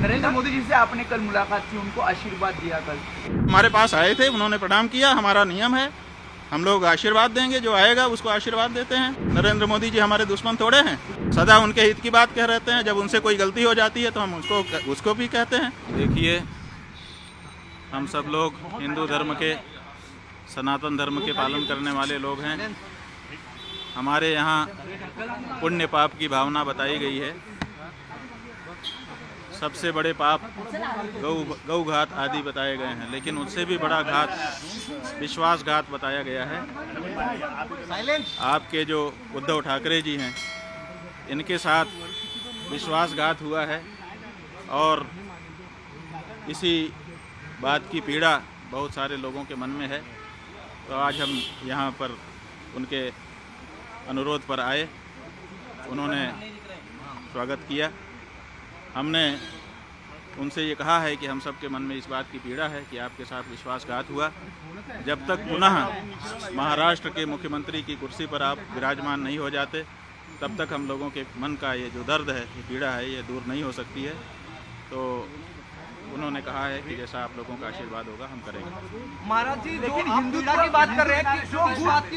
नरेंद्र मोदी जी से आपने कल मुलाकात की, उनको आशीर्वाद दिया कल। हमारे पास आए थे, उन्होंने प्रणाम किया। हमारा नियम है, हम लोग आशीर्वाद देंगे, जो आएगा उसको आशीर्वाद देते हैं। नरेंद्र मोदी जी हमारे दुश्मन थोड़े हैं, सदा उनके हित की बात कह रहते हैं। जब उनसे कोई गलती हो जाती है तो हम उसको भी कहते हैं। देखिए, हम सब लोग हिंदू धर्म के, सनातन धर्म के पालन करने वाले लोग हैं। हमारे यहाँ पुण्य पाप की भावना बताई गई है। सबसे बड़े पाप गौ घात आदि बताए गए हैं, लेकिन उससे भी बड़ा घात विश्वासघात बताया गया है। आपके जो उद्धव ठाकरे जी हैं, इनके साथ विश्वासघात हुआ है और इसी बात की पीड़ा बहुत सारे लोगों के मन में है। तो आज हम यहाँ पर उनके अनुरोध पर आए, उन्होंने स्वागत किया। हमने उनसे ये कहा है कि हम सब के मन में इस बात की पीड़ा है कि आपके साथ विश्वासघात हुआ। जब तक पुनः महाराष्ट्र के मुख्यमंत्री की कुर्सी पर आप विराजमान नहीं हो जाते, तब तक हम लोगों के मन का ये जो दर्द है, ये पीड़ा है, ये दूर नहीं हो सकती है। तो उन्होंने कहा है कि जैसा आप लोगों का आशीर्वाद होगा हम करेंगे। महाराज जी, लेकिन हिंदुत्व की बात कर रहे हैं कि जो विश्वासघात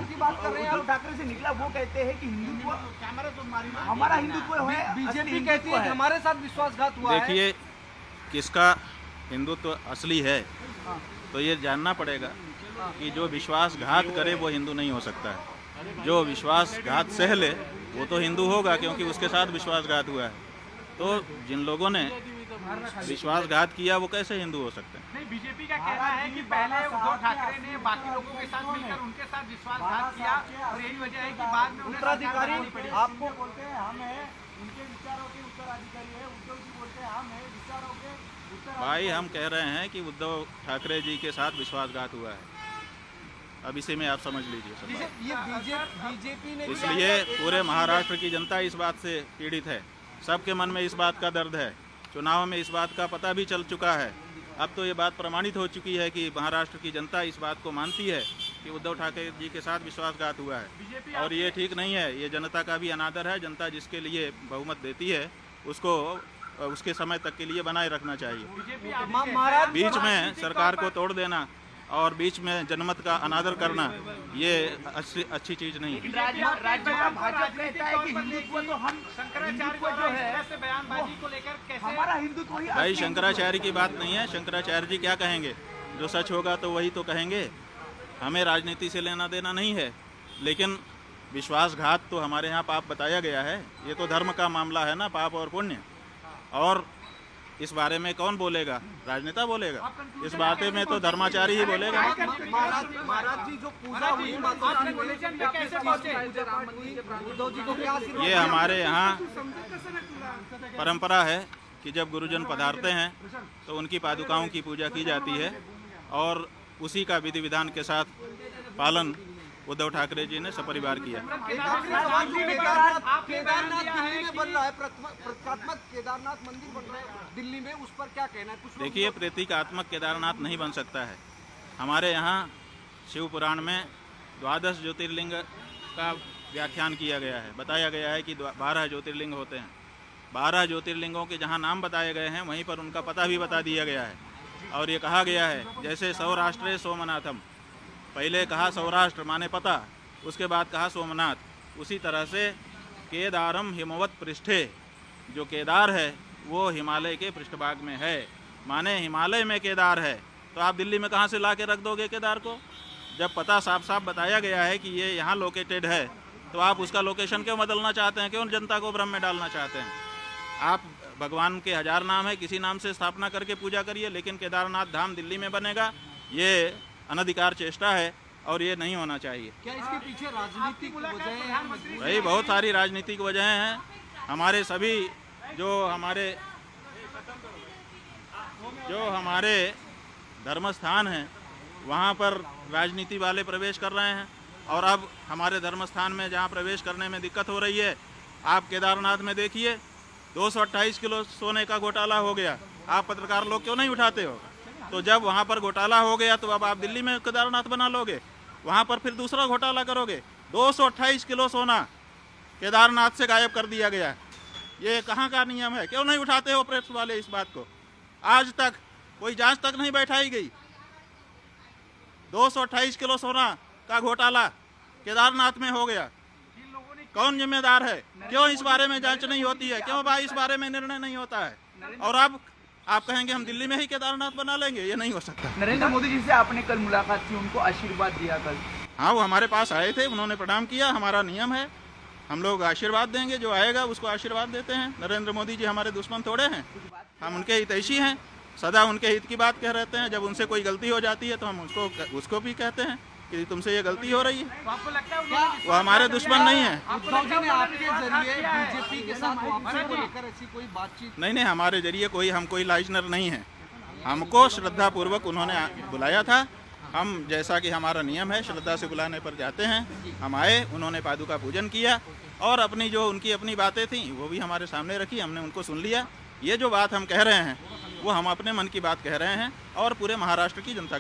की बात कर रहे हैं, ठाकरे से निकला, वो कहते हैं कि हिंदुत्व हमारा हिंदुत्व है। बीजेपी कहती है कि हमारे साथ विश्वासघात हुआ है। देखिए, किसका हिंदुत्व असली है तो ये जानना पड़ेगा कि जो विश्वासघात करे वो हिंदू नहीं हो सकता है। जो विश्वासघात सह ले वो तो हिंदू होगा, क्योंकि उसके साथ विश्वासघात हुआ है। तो जिन लोगों ने विश्वासघात किया वो कैसे हिंदू हो सकते हैं? नहीं, बीजेपी का कहना है कि पहले उद्धव ठाकरे ने बाकी लोगों के साथ मिलकर उनके साथ विश्वासघात किया और यही वजह है कि बाद में उत्तराधिकारी आपको बोलते हैं हम हैं, उनके विचारों के उत्तराधिकारी है। उद्धव जी बोलते हैं हम हैं विचारों के उत्तराधिकारी। भाई, हम कह रहे हैं कि उद्धव ठाकरे जी के साथ विश्वासघात हुआ है। अब इसी में आप समझ लीजिए सब बात। ये बीजेपी ने इसलिए पूरे महाराष्ट्र की जनता इस बात से पीड़ित है, सबके मन में इस बात का दर्द है। चुनाव में इस बात का पता भी चल चुका है। अब तो ये बात प्रमाणित हो चुकी है कि महाराष्ट्र की जनता इस बात को मानती है कि उद्धव ठाकरे जी के साथ विश्वासघात हुआ है, और ये ठीक नहीं है। ये जनता का भी अनादर है। जनता जिसके लिए बहुमत देती है उसको उसके समय तक के लिए बनाए रखना चाहिए। बीच में सरकार को तोड़ देना और बीच में जनमत का अनादर करना, ये अच्छी चीज नहीं है। राज्य का भाजपा कहता है कि हिंदुत्व तो हम शंकराचार्य जो है बयानबाजी को लेकर कैसे हमारा हिंदुत्व ही भाई, शंकराचार्य की बात नहीं है। शंकराचार्य जी क्या कहेंगे? जो सच होगा तो वही तो कहेंगे। हमें राजनीति से लेना देना नहीं है, लेकिन विश्वासघात तो हमारे यहाँ पाप बताया गया है। ये तो धर्म का मामला है ना, पाप और पुण्य। और इस बारे में कौन बोलेगा? राजनेता बोलेगा। इस बारे में तो धर्माचारी ही बोलेगा। महाराज जी, जो पूजा हुई ये हमारे यहाँ परंपरा है कि जब गुरुजन पधारते हैं तो उनकी पादुकाओं की पूजा की जाती है, और उसी का विधि विधान के साथ पालन उद्धव ठाकरे जी ने सपरिवार किया। केदारनाथ दिल्ली में बन रहा है, प्रतीकात्मक केदारनाथ मंदिर बन रहा है दिल्ली में, उस पर क्या कहना है? कुछ देखिए, प्रतीकात्मक केदारनाथ नहीं बन सकता है। हमारे यहाँ शिव पुराण में 12 ज्योतिर्लिंग का व्याख्यान किया गया है। बताया गया है कि 12 ज्योतिर्लिंग होते हैं। 12 ज्योतिर्लिंगों के जहाँ नाम बताए गए हैं वहीं पर उनका पता भी बता दिया गया है। और ये कहा गया है, जैसे सौराष्ट्रे सोमनाथम, पहले कहा सौराष्ट्र माने पता, उसके बाद कहा सोमनाथ। उसी तरह से केदारम हिमवत पृष्ठे, जो केदार है वो हिमालय के पृष्ठभाग में है, माने हिमालय में केदार है। तो आप दिल्ली में कहाँ से ला के रख दोगे केदार को? जब पता साफ साफ बताया गया है कि ये यहाँ लोकेटेड है, तो आप उसका लोकेशन क्यों बदलना चाहते हैं? क्यों जनता को भ्रम में डालना चाहते हैं? आप भगवान के 1000 नाम है, किसी नाम से स्थापना करके पूजा करिए, लेकिन केदारनाथ धाम दिल्ली में बनेगा, ये अनधिकार चेष्टा है और ये नहीं होना चाहिए। क्या इसके पीछे राजनीतिक वजहें हैं? भाई, बहुत सारी राजनीतिक वजहें हैं। हमारे सभी जो हमारे धर्म स्थान हैं वहाँ पर राजनीति वाले प्रवेश कर रहे हैं, और अब हमारे धर्म स्थान में जहाँ प्रवेश करने में दिक्कत हो रही है, आप केदारनाथ में देखिए 228 किलो सोने का घोटाला हो गया। आप पत्रकार लोग क्यों नहीं उठाते हो? तो जब वहाँ पर घोटाला हो गया तो अब आप दिल्ली में केदारनाथ बना लोगे, वहाँ पर फिर दूसरा घोटाला करोगे। 228 किलो सोना केदारनाथ से गायब कर दिया गया। ये कहाँ का नियम है? क्यों नहीं उठाते हो प्रेस वाले इस बात को? आज तक कोई जांच तक नहीं बैठाई गई। 228 किलो सोना का घोटाला केदारनाथ में हो गया। कौन जिम्मेदार है? क्यों इस बारे में जांच नहीं होती है? क्यों भाई इस बारे में निर्णय नहीं होता है? और अब आप कहेंगे हम दिल्ली में ही केदारनाथ बना लेंगे, ये नहीं हो सकता। नरेंद्र मोदी जी से आपने कल मुलाकात की, उनको आशीर्वाद दिया कल? हाँ, वो हमारे पास आए थे, उन्होंने प्रणाम किया। हमारा नियम है, हम लोग आशीर्वाद देंगे, जो आएगा उसको आशीर्वाद देते हैं। नरेंद्र मोदी जी हमारे दुश्मन थोड़े हैं, हम उनके हितैषी हैं, सदा उनके हित की बात कह रहते हैं। जब उनसे कोई गलती हो जाती है तो हम उसको भी कहते हैं कि तुमसे ये गलती हो रही है। तो आपको लगता है वो हमारे दुश्मन नहीं है। उद्धव जी ने आपके जरिए बीजेपी के साथ वापसी को लेकर ऐसी कोई बातचीत? नहीं, हमारे जरिए हम कोई लाइजनर नहीं है। हमको श्रद्धापूर्वक उन्होंने बुलाया था। हम, जैसा कि हमारा नियम है, श्रद्धा से बुलाने पर जाते हैं। हम आए, उन्होंने पादुका पूजन किया और अपनी जो उनकी अपनी बातें थी वो भी हमारे सामने रखी, हमने उनको सुन लिया। ये जो बात हम कह रहे हैं वो हम अपने मन की बात कह रहे हैं और पूरे महाराष्ट्र की जनता